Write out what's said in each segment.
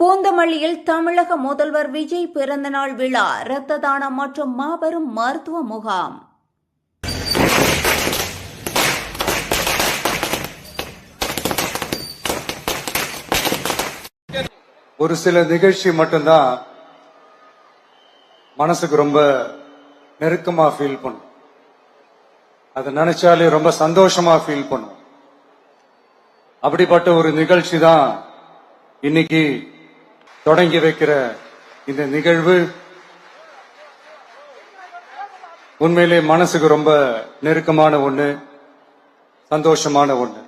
பூந்தமல்லியில் தமிழக முதல்வர் விஜய் பிறந்தநாள் விழா, இரத்த தானம் மற்றும் மாபெரும் மருத்துவ முகாம். ஒரு சில நிகழ்ச்சி மட்டும்தான் மனசுக்கு ரொம்ப நெருக்கமா ஃபீல் பண்ணும். அதை நினைச்சாலே ரொம்ப சந்தோஷமா ஃபீல் பண்ணும். அப்படிப்பட்ட ஒரு நிகழ்ச்சி தான் இன்னைக்கு தொடங்கி வைக்கிற இந்த நிகழ்வு. உண்மையிலே மனசுக்கு ரொம்ப நெருக்கமான ஒண்ணு, சந்தோஷமான ஒண்ணு.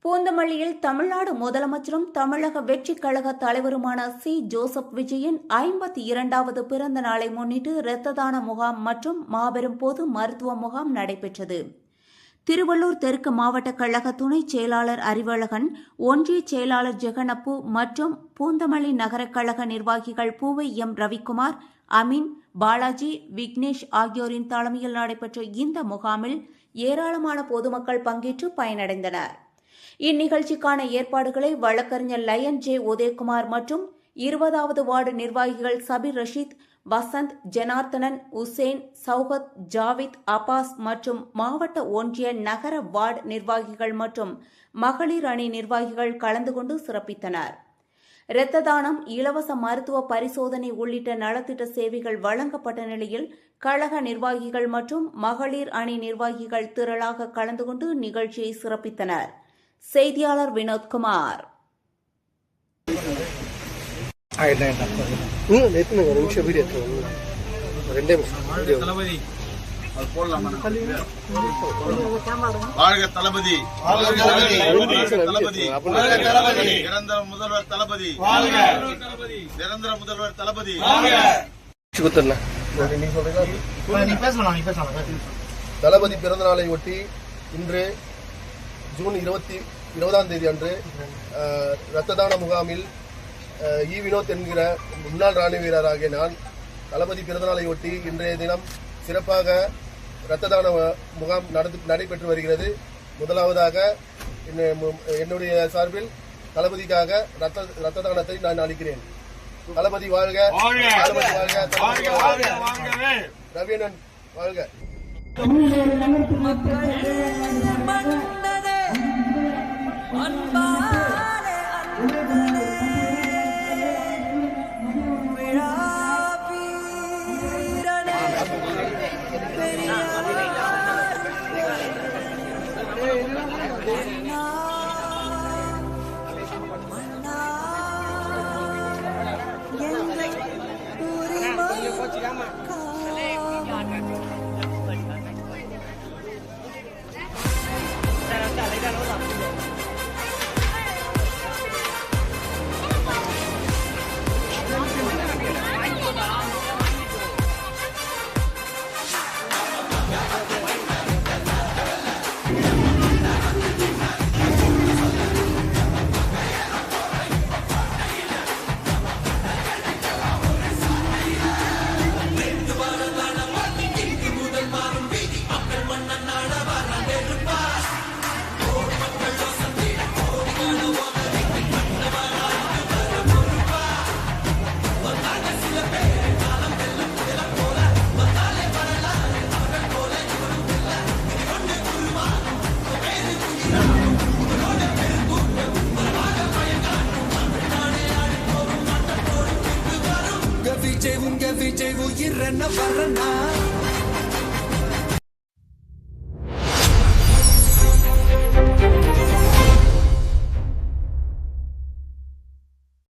பூந்தமல்லியில் தமிழ்நாடு முதலமைச்சரும் தமிழக வெற்றி கழக தலைவருமான சி. ஜோசப் விஜயின் 52வது பிறந்த நாளை முன்னிட்டு இரத்த தான முகாம் மற்றும் மாபெரும் பொது மருத்துவ முகாம் நடைபெற்றது. திருவள்ளூர் தெற்கு மாவட்ட கழக துணை செயலாளர் அறிவழகன், ஒன்றிய செயலாளர் ஜெகனப்பு மற்றும் பூந்தமல்லி நகர கழக நிர்வாகிகள் பூவை எம். ரவிக்குமார், அமீன், பாலாஜி, விக்னேஷ் ஆகியோரின் தலைமையில் நடைபெற்ற இந்த முகாமில் ஏராளமான பொதுமக்கள் பங்கேற்று பயனடைந்தனர். இந்நிகழ்ச்சிக்கான ஏற்பாடுகளை வழக்கறிஞர் லயன் ஜே. உதயகுமார் மற்றும் 20வது வார்டு நிர்வாகிகள் சபீர் ரஷீத், வசந்த், ஜனார்த்தனன், உசேன், சௌகத், ஜாவித், அப்பாஸ் மற்றும் மாவட்ட ஒன்றிய நகர வார்டு நிர்வாகிகள் மற்றும் மகளிர் அணி நிர்வாகிகள் கலந்து கொண்டு சிறப்பித்தனர். இரத்த தானம், இலவச மருத்துவ பரிசோதனை உள்ளிட்ட நலத்திட்ட சேவைகள் வழங்கப்பட்ட நிலையில் கழக நிர்வாகிகள் மற்றும் மகளிர் அணி நிர்வாகிகள் திரளாக கலந்து கொண்டு நிகழ்ச்சியை சிறப்பித்தனர். செய்தியாளர் வினோத்குமார். வாழ்க தளபதி, நிரந்தர முதல்வர் தளபதி, நிரந்தர முதல்வர் தளபதி. தளபதி பிறந்த நாளை ஒட்டி இன்று ஜூன் 20ஆம் தேதி அன்று இரத்த தான முகாமில் ஈ. வினோத் என்கிற முன்னாள் ராணுவ வீரராகிய நான் தளபதி பிறந்தநாளை ஒட்டி இன்றைய தினம் சிறப்பாக இரத்த தான முகாம் நடைபெற்று வருகிறது. முதலாவதாக என்னுடைய சார்பில் தளபதிக்காக இரத்த தானத்தை நான் அளிக்கிறேன். தளபதி வாழ்க, தளபதி வாழ்க, ரவியண்ணன் வாழ்க. விஜய் உயிர் என்ன வரனா